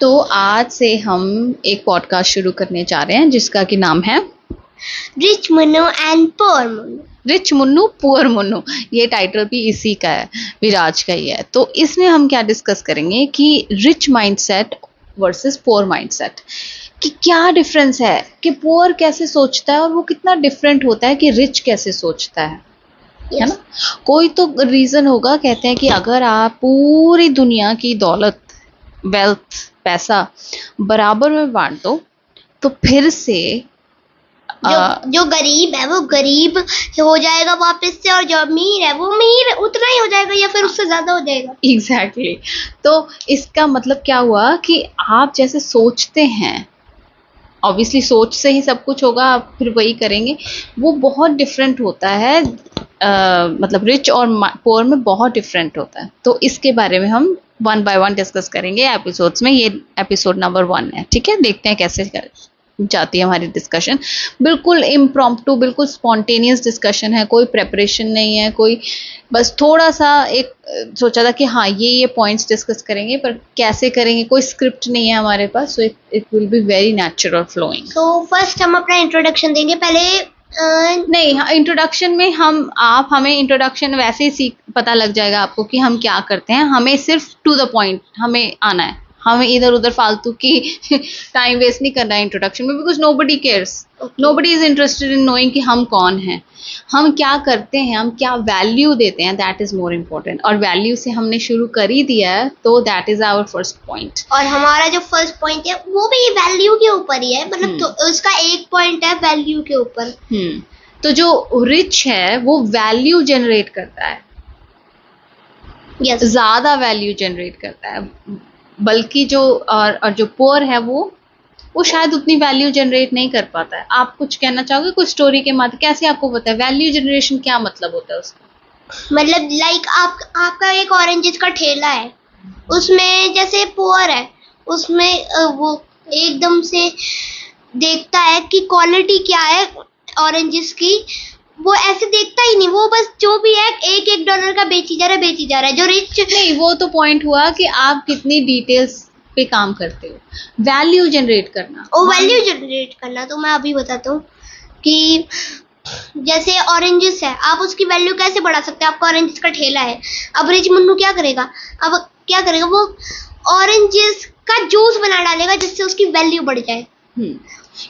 तो आज से हम एक पॉडकास्ट शुरू करने जा रहे हैं जिसका कि नाम है rich Munnu and poor Munnu. Rich Munnu poor Munnu. ये टाइटल भी इसी का है, विराज का ही है। तो इसमें हम क्या डिस्कस करेंगे कि rich mindset versus poor mindset, कि क्या डिफरेंस है, कि पुअर कैसे सोचता है और वो कितना डिफरेंट होता है कि रिच कैसे सोचता है। है ना? कोई तो रीजन होगा, कहते हैं कि अगर आप पूरी दुनिया की दौलत, वेल्थ, पैसा बराबर में बांट दो तो फिर से जो गरीब है वो गरीब हो जाएगा वापस से, और जो अमीर है वो अमीर उतना ही हो जाएगा या फिर उससे ज्यादा हो जाएगा। एग्जैक्टली तो इसका मतलब क्या हुआ कि आप जैसे सोचते हैं, ऑब्वियसली सोच से ही सब कुछ होगा, आप फिर वही करेंगे, वो बहुत डिफरेंट होता है। मतलब रिच और पुअर में बहुत डिफरेंट होता है। तो इसके बारे में हम वन बाय वन डिस्कस करेंगे एपिसोड्स में। ये एपिसोड नंबर 1 है, ठीक है? देखते हैं कैसे जाती है हमारी डिस्कशन। बिल्कुल इम्प्रॉम्प्टू, बिल्कुल स्पॉन्टेनियस डिस्कशन है, कोई प्रेपरेशन नहीं है, कोई बस थोड़ा सा एक सोचा था कि हाँ ये पॉइंट्स डिस्कस करेंगे, पर कैसे करेंगे, कोई स्क्रिप्ट नहीं है हमारे पास। So it will be very natural flowing. तो फर्स्ट हम अपना इंट्रोडक्शन देंगे पहले। नहीं, हाँ, इंट्रोडक्शन में हमें इंट्रोडक्शन वैसे ही पता लग जाएगा आपको कि हम क्या करते हैं। हमें सिर्फ टू द पॉइंट हमें आना है, हमें इधर उधर फालतू की टाइम वेस्ट नहीं करना है इंट्रोडक्शन में, because nobody cares, nobody is interested in knowing कि हम कौन हैं, हम क्या करते हैं, हम क्या वैल्यू देते हैं। That is more important. और वैल्यू से हमने शुरू कर ही दिया है, तो that is our first point. और हमारा जो फर्स्ट पॉइंट है वो भी वैल्यू के ऊपर ही है, मतलब तो उसका एक पॉइंट है वैल्यू के ऊपर। तो जो रिच है वो वैल्यू जनरेट करता है, ज्यादा वैल्यू जनरेट करता है, बल्कि जो और जो पुअर है वो शायद उतनी वैल्यू जनरेट नहीं कर पाता है। आप कुछ कहना चाहोगे कुछ स्टोरी के माध्यम? कैसे आपको पता है वैल्यू जनरेशन क्या मतलब होता है उसका? मतलब लाइक आपका एक ऑरेंजेस का ठेला है, उसमें जैसे पुअर है उसमें वो एकदम से देखता है कि क्वालिटी क्या है ऑरेंजेस की, वो ऐसे देखता ही नहीं, वो बस जो भी है $1 का बेची जा रहा है। जो रिच नहीं, वो तो पॉइंट हुआ कि आप कितनी डिटेल्स पे काम करते हो। वैल्यू जनरेट करना, वैल्यू जनरेट करना तो मैं अभी बताता हूँ कि जैसे ऑरेंजेस है, आप उसकी वैल्यू कैसे बढ़ा सकते हैं? आपका ऑरेंजेस का ठेला है, अब रिच मुन्नू क्या करेगा? वो ऑरेंजेस का जूस बना डालेगा जिससे उसकी वैल्यू बढ़ जाए।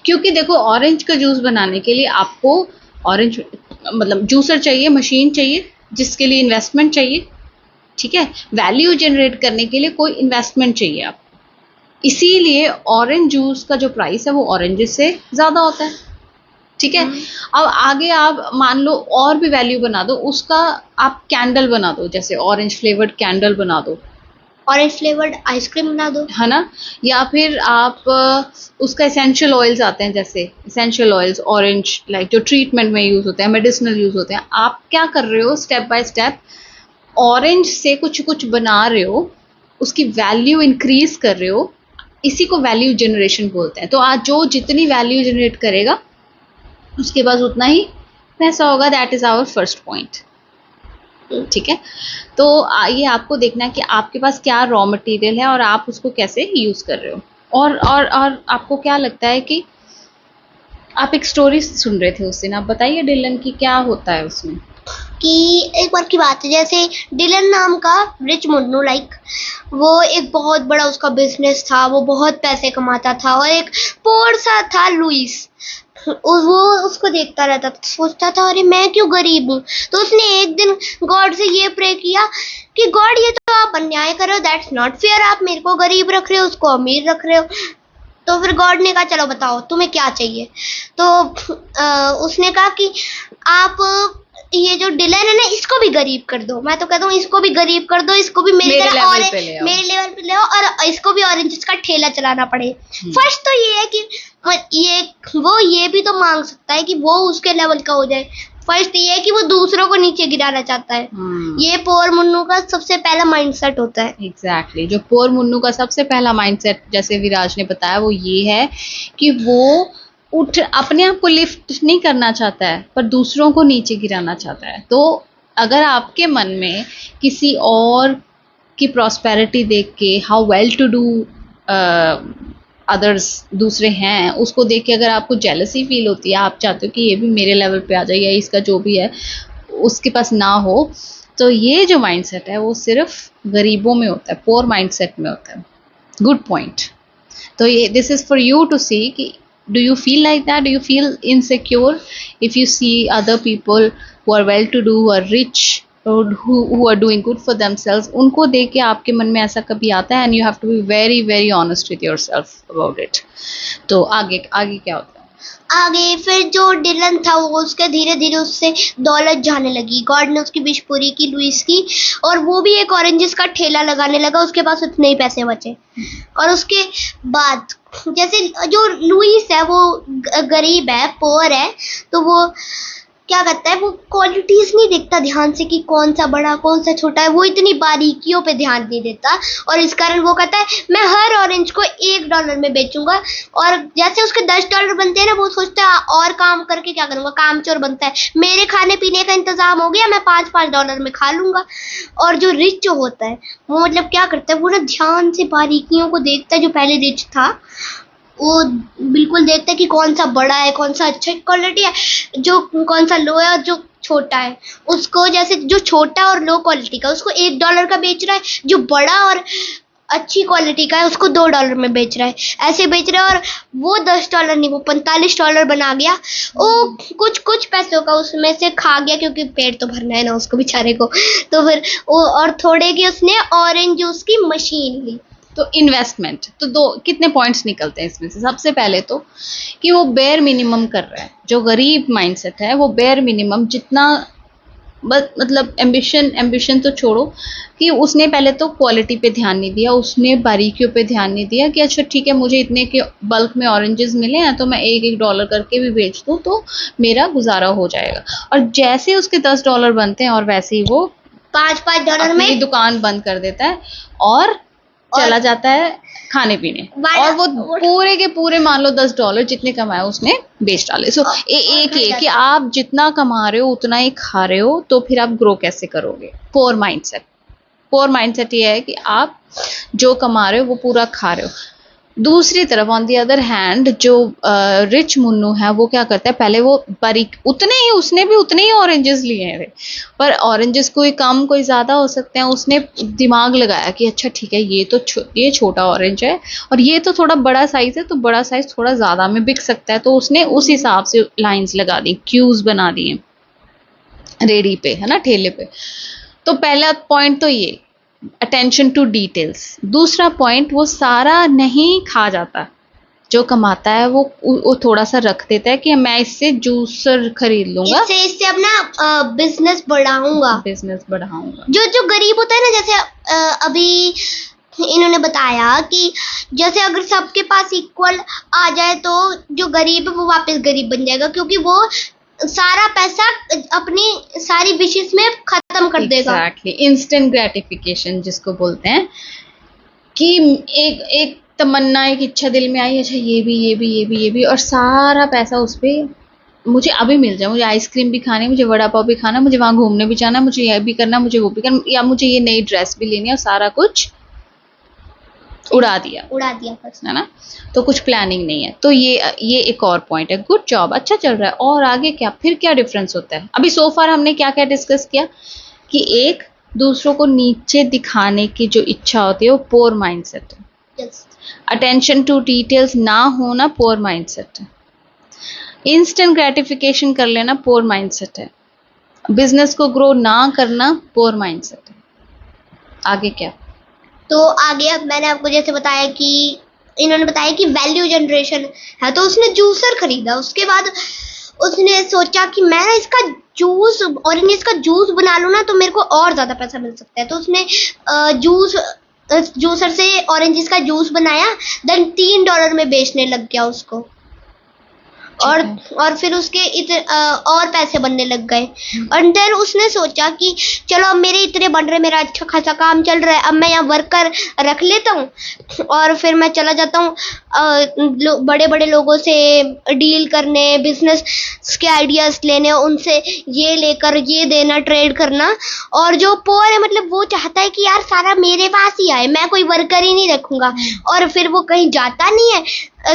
क्योंकि देखो, ऑरेंज का जूस बनाने के लिए आपको ऑरेंज मतलब जूसर चाहिए, मशीन चाहिए, जिसके लिए इन्वेस्टमेंट चाहिए, ठीक है? वैल्यू जनरेट करने के लिए कोई इन्वेस्टमेंट चाहिए आपको, इसीलिए ऑरेंज जूस का जो प्राइस है वो ऑरेंजेस से ज्यादा होता है, ठीक है? अब आगे आप मान लो और भी वैल्यू बना दो, उसका आप कैंडल बना दो, जैसे ऑरेंज फ्लेवर्ड कैंडल बना दो, ऑरेंज फ्लेवर्ड आइसक्रीम बना दो, है ना? या फिर आप उसका एसेंशियल ऑयल्स आते हैं, जैसे एसेंशियल ऑयल्स ऑरेंज, लाइक जो ट्रीटमेंट में यूज होते हैं, मेडिसिनल यूज होते हैं। आप क्या कर रहे हो? स्टेप बाय स्टेप ऑरेंज से कुछ बना रहे हो, उसकी वैल्यू इंक्रीज कर रहे हो, इसी को वैल्यू जनरेशन बोलते हैं। तो आज जो जितनी वैल्यू जनरेट करेगा उसके पास उतना ही पैसा होगा। That is our first point, ठीक है? तो ये आपको देखना है कि आपके पास क्या रॉ मटेरियल है और आप उसको कैसे यूज कर रहे हो। और आपको क्या लगता है कि आप एक स्टोरी सुन रहे थे उस दिन, आप बताइए डिलन की क्या होता है उसमें। कि एक बार की बात है, जैसे डिलन नाम का रिच मुन्नू, लाइक वो एक बहुत बड़ा उसका बिजनेस था, वो बहुत पैसे कमाता था, और एक पोर सा था लुइस, वो उसको देखता रहता था, सोचता था अरे मैं क्यों गरीब हूँ। तो उसने एक दिन गॉड से ये प्रे किया कि गॉड ये तो आप अन्याय कर रहे हो, दैट्स नॉट फेयर, आप मेरे को गरीब रख रहे हो, उसको अमीर रख रहे हो। तो फिर गॉड ने कहा चलो बताओ तुम्हें क्या चाहिए। तो उसने कहा कि आप ये जो डिलन है ना इसको भी गरीब कर दो। मैं तो कहता हूँ इसको भी गरीब कर दो, इसको भी मेरे लेवल पे ले आओ, और इसको भी ऑरेंजेस का ठेला चलाना पड़े। फर्स्ट तो ये है कि ये भी तो मांग सकता है कि वो उसके लेवल का हो जाए। फर्स्ट ये है कि वो दूसरों को नीचे गिराना चाहता है। ये पुअर मुन्नू का सबसे पहला माइंडसेट होता है। एग्जैक्टली जो पुअर मुन्नू का सबसे पहला माइंडसेट, जैसे विराज ने बताया, वो ये है कि वो अपने आप को लिफ्ट नहीं करना चाहता है, पर दूसरों को नीचे गिराना चाहता है। तो अगर आपके मन में किसी और की प्रॉस्पेरिटी देख के, how well to do others दूसरे हैं, उसको देख के अगर आपको जेलसी फील होती है, आप चाहते हो कि ये भी मेरे लेवल पे आ जाए या इसका जो भी है उसके पास ना हो, तो ये जो माइंडसेट है वो सिर्फ गरीबों में होता है, पोर माइंडसेट में होता है। Good point. तो ये this is for you to see कि do you feel like that? Do you feel insecure if you see other people who are well to do, who are rich, or who are doing good for themselves? उनको देख के आपके मन में ऐसा कभी आता है? And you have to be very very honest with yourself about it. तो आगे आगे क्या होता है? आगे फिर जो डिलन था वो उसके धीरे धीरे उससे दौलत जाने लगी। गॉड ने उसकी विश पूरी की लुइस की, और वो भी एक ऑरेंजेस का ठेला लगाने लगा। उसके पास उतने ही पैसे बचे। और उसके बाद जैसे जो लुइस है वो गरीब है, पोअर है, तो वो क्या करता है, वो क्वालिटीज नहीं देखता ध्यान से कि कौन सा बड़ा कौन सा छोटा है। वो इतनी बारीकियों पे ध्यान नहीं देता, और इस कारण वो कहता है मैं हर ऑरेंज को $1 में बेचूंगा। और जैसे उसके $10 बनते हैं ना, वो सोचता है और काम करके क्या करूंगा, कामचोर बनता है, मेरे खाने पीने का इंतजाम हो गया, मैं $5 में खा लूंगा। और जो रिच होता है वो मतलब क्या करता है, वो ना ध्यान से बारीकियों को देखता है। जो पहले रिच था वो बिल्कुल देखता है कि कौन सा बड़ा है, कौन सा अच्छा क्वालिटी है, जो कौन सा लो है और जो छोटा है उसको, जैसे जो छोटा और लो क्वालिटी का उसको $1 का बेच रहा है, जो बड़ा और अच्छी क्वालिटी का है उसको $2 में बेच रहा है। ऐसे बेच रहा है, और वो $10 नहीं, वो $45 बना गया। वो कुछ पैसों का उसमें से खा गया, क्योंकि पेट तो भरना है ना उसको बेचारे को। तो फिर वो और थोड़े की उसने ऑरेंज जूस की मशीन ली। तो इन्वेस्टमेंट तो दो कितने पॉइंट्स निकलते हैं इसमें से? सबसे पहले तो कि वो बेयर मिनिमम कर रहा है। जो गरीब माइंडसेट है वो बेयर मिनिमम जितना, मतलब एम्बिशन तो छोड़ो, कि उसने पहले तो क्वालिटी पे ध्यान नहीं दिया, उसने बारीकियों पे ध्यान नहीं दिया कि अच्छा ठीक है मुझे इतने के बल्क में ऑरेंजेस मिले हैं तो मैं $1 करके भी बेच दूँ तो मेरा गुजारा हो जाएगा। और जैसे उसके $10 बनते हैं और वैसे ही वो $5 में दुकान बंद कर देता है और चला जाता है खाने पीने, और वो पूरे के पूरे मान लो $10 जितने कमाए उसने बेच डाले। सो एक ये कि आप जितना कमा रहे हो उतना ही खा रहे हो, तो फिर आप ग्रो कैसे करोगे? पोर माइंडसेट ये है कि आप जो कमा रहे हो वो पूरा खा रहे हो। दूसरी तरफ ऑन दी अदर हैंड जो रिच मुन्नू है वो क्या करता है, पहले वो बारीक उसने भी उतने ही ऑरेंजेस लिए थे, पर ऑरेंजेस कोई कम कोई ज़्यादा हो सकते हैं। उसने दिमाग लगाया कि अच्छा ठीक है ये तो ये छोटा ऑरेंज है और ये तो थोड़ा बड़ा साइज़ है, तो बड़ा साइज़ थोड़ा ज़्यादा में बिक सकता है, तो उसने उस हिसाब से लाइन्स लगा दी, क्यूज बना दिए रेडी पे, है ना, ठेले पे। तो पहला पॉइंट तो ये अटेंशन टू डिटेल्स। दूसरा पॉइंट, वो सारा नहीं खा जाता, जो कमाता है वो थोड़ा सा रख देता है कि मैं इससे जूसर खरीद लूंगा, इससे अपना बिजनेस बढ़ाऊंगा। जो गरीब होता है ना, जैसे अभी इन्होंने बताया कि जैसे अगर सबके पास इक्वल आ जाए तो जो गरीब है वो वापस गरीब बन जाएगा, क्योंकि वो सारा पैसा अपनी सारी विशेष में खत्म कर देगा। एग्जैक्टली, इंस्टेंट ग्रेटिफिकेशन जिसको बोलते हैं, कि एक तमन्ना, एक इच्छा दिल में आई, अच्छा ये भी और सारा पैसा उस पर मुझे अभी मिल जाए, मुझे आइसक्रीम भी खानी, मुझे वड़ा पाव भी खाना, मुझे वहाँ घूमने भी जाना, मुझे यह भी करना, मुझे वो भी करना, या मुझे ये नई ड्रेस भी लेनी है, और सारा कुछ उड़ा दिया बस, है ना। तो कुछ प्लानिंग नहीं है। तो ये एक और पॉइंट है। गुड जॉब, अच्छा चल रहा है। और आगे क्या, फिर क्या डिफरेंस होता है? अभी सो फार हमने क्या क्या डिस्कस किया कि एक दूसरों को नीचे दिखाने की जो इच्छा होती है वो पोर माइंडसेट है। अटेंशन टू डिटेल्स ना होना पोर माइंडसेट है। इंस्टेंट ग्रेटिफिकेशन कर लेना पोर माइंडसेट है। बिजनेस को ग्रो ना करना पोर माइंडसेट है। आगे क्या? तो आगे अब मैंने आपको जैसे बताया कि इन्होंने बताया कि वैल्यू जनरेशन है, तो उसने जूसर खरीदा। उसके बाद उसने सोचा कि मैं इसका जूस, ऑरेंज का जूस बना लूँ ना तो मेरे को और ज़्यादा पैसा मिल सकता है। तो उसने जूसर से ऑरेंज का जूस बनाया, देन $3 में बेचने लग गया उसको। और फिर उसके और पैसे बनने लग गए। और देन उसने सोचा कि चलो अब मेरे इतने बन रहे, मेरा अच्छा खासा काम चल रहा है, अब मैं यहाँ वर्कर रख लेता हूँ और फिर मैं चला जाता हूँ बड़े बड़े लोगों से डील करने, बिजनेस के आइडियाज लेने, उनसे ये लेकर ये देना, ट्रेड करना। और जो पोर है मतलब वो चाहता है कि यार सारा मेरे पास ही आए, मैं कोई वर्कर ही नहीं रखूंगा। और फिर वो कहीं जाता नहीं है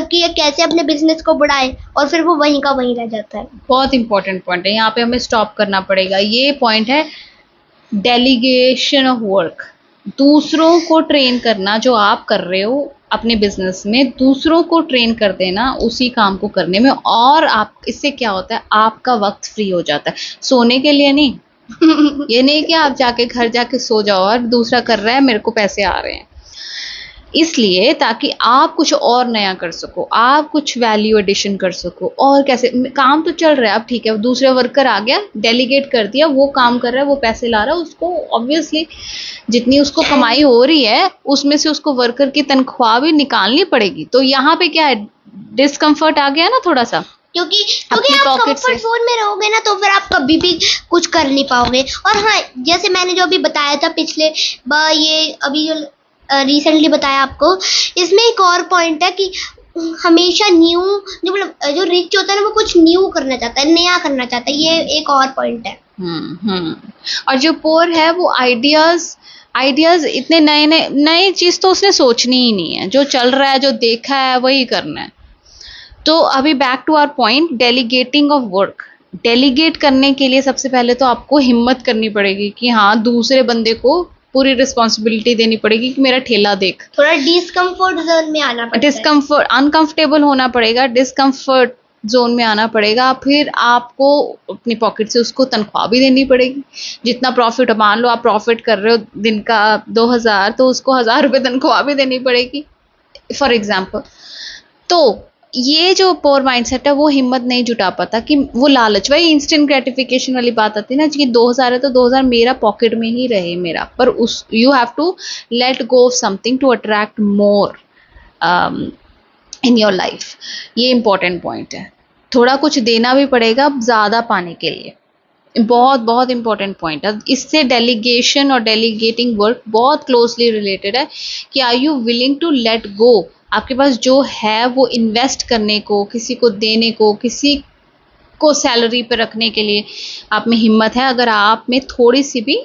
कि ये कैसे अपने बिजनेस को बढ़ाए, और फिर वो वहीं का वहीं रह जाता है। बहुत इंपॉर्टेंट पॉइंट है, यहाँ पे हमें स्टॉप करना पड़ेगा। ये पॉइंट है डेलीगेशन ऑफ वर्क। दूसरों को ट्रेन करना, जो आप कर रहे हो अपने बिजनेस में, दूसरों को ट्रेन कर देना उसी काम को करने में। और आप इससे क्या होता है, आपका वक्त फ्री हो जाता है, सोने के लिए नहीं। ये नहीं कि आप जाके घर जाके सो जाओ और दूसरा कर रहा है मेरे को पैसे आ रहे हैं। इसलिए ताकि आप कुछ और नया कर सको, आप कुछ वैल्यू एडिशन कर सको। और कैसे, काम तो चल रहा है, अब ठीक है दूसरा वर्कर आ गया, डेलीगेट कर दिया, वो काम कर रहा है, वो पैसे ला रहा है, उसको ऑब्वियसली जितनी उसको कमाई हो रही है उसमें से उसको वर्कर की तनख्वाह भी निकालनी पड़ेगी। तो यहाँ पे क्या है, डिस्कम्फर्ट आ गया ना थोड़ा सा, क्योंकि आप कंफर्ट जोन में रहोगे ना तो फिर आप कभी भी कुछ कर नहीं पाओगे। और हाँ, जैसे मैंने जो अभी बताया था पिछले ये अभी जो रिसेंटली बताया आपको, इसमें एक और पॉइंट है कि हमेशा न्यू, जो मतलब जो रिच होता है ना वो कुछ न्यू करना चाहता है, नया करना चाहता है। ये एक और पॉइंट है। और जो पोर है वो आइडियाज इतने नए चीज तो उसने सोचनी ही नहीं है, जो चल रहा है, जो देखा है वही करना है। तो अभी back to our point, delegating of work. Delegate करने के लिए सबसे पहले तो आपको हिम्मत करनी पड़ेगी कि हाँ, दूसरे बंदे को पूरी रिस्पॉन्सिबिलिटी देनी पड़ेगी कि मेरा ठेला देख। थोड़ा डिस्कम्फर्ट जोन में आना पड़ेगा, डिस्कम्फर्ट, अनकंफर्टेबल होना पड़ेगा, डिस्कम्फर्ट जोन में आना पड़ेगा। फिर आपको अपनी पॉकेट से उसको तनख्वाह भी देनी पड़ेगी। जितना प्रॉफिट, मान लो आप प्रॉफिट कर रहे हो दिन का 2000, तो उसको 1000 रुपये तनख्वाह भी देनी पड़ेगी, फॉर एग्जाम्पल। तो ये जो पोर माइंडसेट है वो हिम्मत नहीं जुटा पाता, कि वो लालच, वही इंस्टेंट ग्रेटिफिकेशन वाली बात आती है ना, कि 2000 है तो 2000 मेरा पॉकेट में ही रहे मेरा। पर उस you have to let go of something to attract more in your life. ये इंपॉर्टेंट पॉइंट है। थोड़ा कुछ देना भी पड़ेगा ज़्यादा पाने के लिए। बहुत बहुत इंपॉर्टेंट पॉइंट है। इससे डेलीगेशन और डेलीगेटिंग वर्क बहुत क्लोजली रिलेटेड है, कि are you willing to let go. आपके पास जो है वो इन्वेस्ट करने को, किसी को देने को, किसी को सैलरी पे रखने के लिए आप में हिम्मत है, अगर आप में थोड़ी सी भी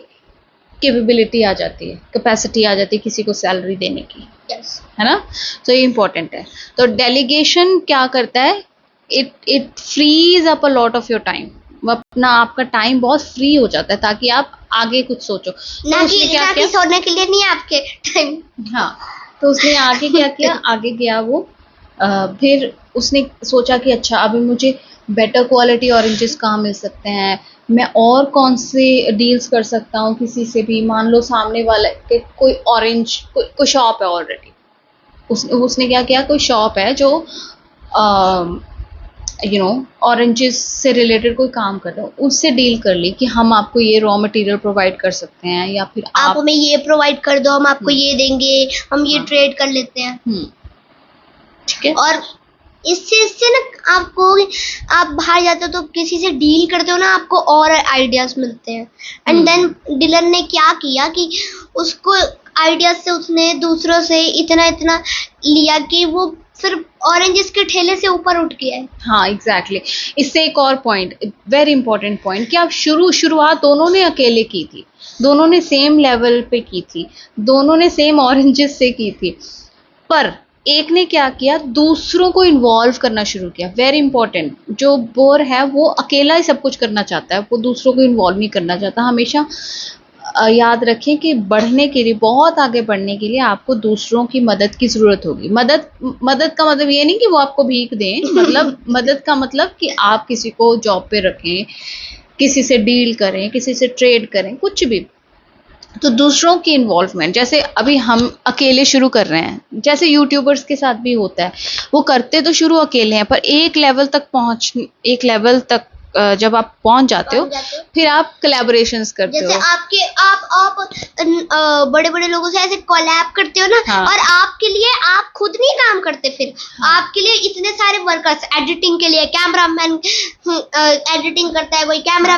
कैपेबिलिटी आ जाती है, कैपेसिटी आ जाती है किसी को सैलरी देने की, है ना। तो ये इंपॉर्टेंट है। तो डेलीगेशन क्या करता है, it frees up a lot of your time. अपना आपका टाइम बहुत फ्री हो जाता है, ताकि आप आगे कुछ सोचो। ना कि सोने के लिए नहीं आपके टाइम। हाँ, तो उसने आगे क्या किया, आगे गया वो, फिर उसने सोचा कि अच्छा अभी मुझे बेटर क्वालिटी ऑरेंजेस कहाँ मिल सकते हैं, मैं और कौन से डील्स कर सकता हूँ किसी से भी। मान लो सामने वाले के कोई ऑरेंज कोई शॉप है ऑलरेडी, उसने क्या किया, कोई शॉप है जो ऑरेंजेस से रिलेटेड कोई काम कर रहे हो, उससे डील कर ली कि हम आपको ये रॉ मटेरियल प्रोवाइड कर सकते हैं, या फिर आप हमें ये प्रोवाइड कर दो, हम आपको ये देंगे, हम ये ट्रेड कर लेते हैं। ठीक है। और इससे ना आपको, आप बाहर जाते हो तो किसी से डील करते हो ना, आपको और आइडियाज मिलते हैं। एंड देन डिलन ने क्या किया कि उसको आइडियाज से उसने दूसरों से इतना लिया कि वो सिर्फ ऑरेंजेस के ठेले से ऊपर उठ गया है। हाँ, एग्जैक्टली। इससे एक और पॉइंट, वेरी इंपॉर्टेंट पॉइंट, कि आप शुरुआत दोनों ने अकेले की थी, दोनों ने सेम लेवल पे की थी, दोनों ने सेम ऑरेंजेस से की थी, पर एक ने क्या किया, दूसरों को इन्वॉल्व करना शुरू किया। Very important. जो बोर है वो अकेला ही सब कुछ करना चाहता है, वो दूसरों को इन्वॉल्व नहीं करना चाहता। हमेशा याद रखें कि बढ़ने के लिए, बहुत आगे बढ़ने के लिए आपको दूसरों की मदद की ज़रूरत होगी। मदद का मतलब ये नहीं कि वो आपको भीख दें, मतलब मदद का मतलब कि आप किसी को जॉब पे रखें, किसी से डील करें, किसी से ट्रेड करें, कुछ भी। तो दूसरों की इन्वॉल्वमेंट, जैसे अभी हम अकेले शुरू कर रहे हैं, जैसे यूट्यूबर्स के साथ भी होता है, वो करते तो शुरू अकेले हैं, पर एक लेवल तक जब आप पहुंच जाते हो फिर आप कोलैबोरेशंस करते हो। जैसे आप बड़े बड़े लोगों से ऐसे कोलैब करते हो ना। हाँ। और आपके लिए आप खुद नहीं काम करते फिर आपके लिए इतने सारे वर्कर्स, एडिटिंग के लिए कैमरामैन एडिटिंग करता है, कोई कैमरा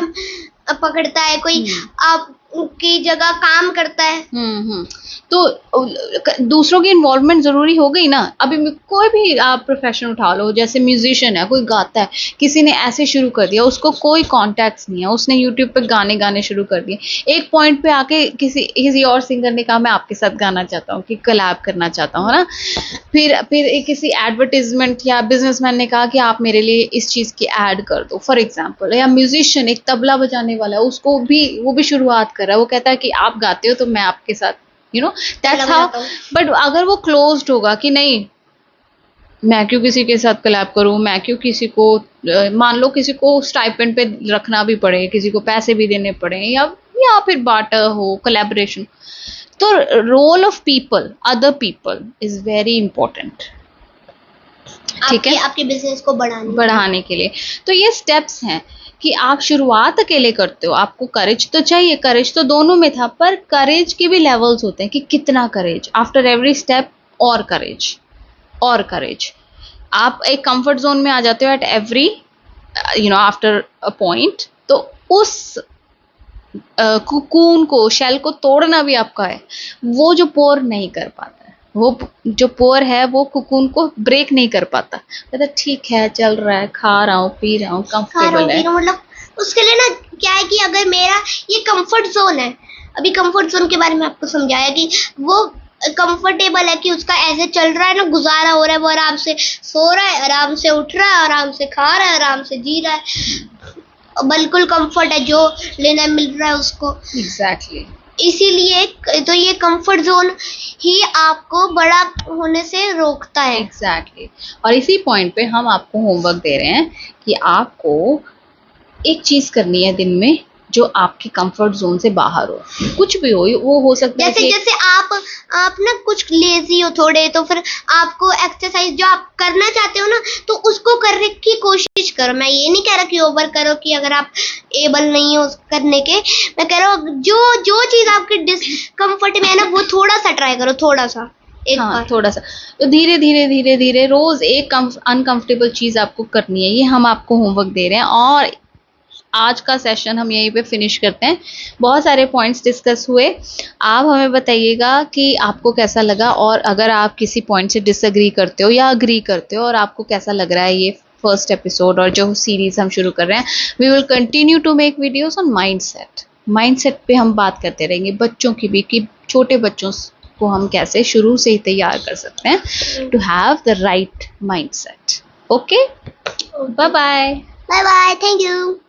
पकड़ता है, कोई आपकी जगह काम करता है। तो दूसरों की इन्वॉल्वमेंट जरूरी हो गई ना। अभी कोई भी आप प्रोफेशन उठा लो, जैसे म्यूजिशियन है, कोई गाता है, किसी ने ऐसे शुरू कर दिया, उसको कोई कॉन्टैक्ट्स नहीं है, उसने यूट्यूब पे गाने शुरू कर दिए, एक पॉइंट पे आके किसी और सिंगर ने कहा मैं आपके साथ गाना चाहता हूँ, कि कोलैब करना चाहता हूँ ना। फिर किसी एडवर्टीजमेंट या बिजनेसमैन ने कहा कि आप मेरे लिए इस चीज की एड कर दो, फॉर एग्जाम्पल। या म्यूजिशियन, एक तबला बजाने वाला है, उसको भी वो भी शुरुआत कर रहा है, वो कहता है कि आप गाते हो तो मैं आपके साथ, you know, that's how. But अगर वो क्लोज्ड होगा कि नहीं, मैं क्यों किसी के साथ कोलैब करूं, मैं क्यों किसी को, मान लो किसी को स्टाइपेंड पे रखना भी पड़े, किसी को पैसे भी देने पड़े, या फिर बार्टर हो, कोलैबोरेशन, तो role of people, other people is very important, ठीक है, आपके बिजनेस को बढ़ाने के लिए। तो ये स्टेप्स हैं कि आप शुरुआत अकेले करते हो, आपको करेज तो चाहिए, करेज तो दोनों में था, पर करेज के भी लेवल्स होते हैं कि कितना करेज, आफ्टर एवरी स्टेप और करेज और करेज। आप एक कंफर्ट जोन में आ जाते हो at every, after a point, तो उस कुकून को, शेल को तोड़ना भी आपका है। वो जो पोर नहीं कर पाता है, वो जो पोर है वो कुकून को ब्रेक नहीं कर पाता, कहता ठीक है, चल रहा है, खा रहा हूँ, पी रहा हूँ, कंफर्टेबल है। मतलब उसके लिए ना क्या है कि अगर मेरा ये कंफर्ट जोन है, अभी कंफर्ट जोन के बारे में आपको समझाया कि वो कंफर्टेबल है, कि उसका ऐसे चल रहा है ना, गुजारा हो रहा है, वो आराम से सो रहा है, आराम से उठ रहा है, आराम से खा रहा है, आराम से जी रहा है, बिल्कुल कंफर्ट है, जो लेना मिल रहा है उसको। एग्जैक्टली। इसीलिए तो ये कंफर्ट जोन ही आपको बड़ा होने से रोकता है। एग्जैक्टली। और इसी पॉइंट पे हम आपको होमवर्क दे रहे हैं कि आपको एक चीज करनी है दिन में जो आपके कंफर्ट जोन से बाहर हो, कुछ भी हो, वो हो सकता है जैसे आप ना कुछ लेजी हो थोड़े, तो फिर आपको एक्सरसाइज जो आप करना चाहते हो ना, तो उसको करने की कोशिश करो। मैं ये नहीं कह रहा कि ओवर करो, कि अगर आप एबल नहीं हो करने के, मैं कह रहा हूँ जो चीज आपके डिस्कम्फर्ट में है ना, वो थोड़ा सा ट्राई करो, थोड़ा सा, थोड़ा सा। तो धीरे धीरे रोज एक अनकंफर्टेबल चीज आपको करनी है, ये हम आपको होमवर्क दे रहे हैं। और आज का सेशन हम यहीं पे फिनिश करते हैं। बहुत सारे पॉइंट्स डिस्कस हुए, आप हमें बताइएगा कि आपको कैसा लगा, और अगर आप किसी पॉइंट से डिसएग्री करते हो या अग्री करते हो, और आपको कैसा लग रहा है ये फर्स्ट एपिसोड और जो सीरीज हम शुरू कर रहे हैं। We will continue to make videos on mindset पे हम बात करते रहेंगे, बच्चों की भी, कि छोटे बच्चों को हम कैसे शुरू से ही तैयार कर सकते हैं to have the right mindset. Okay, bye bye. Bye bye, thank you.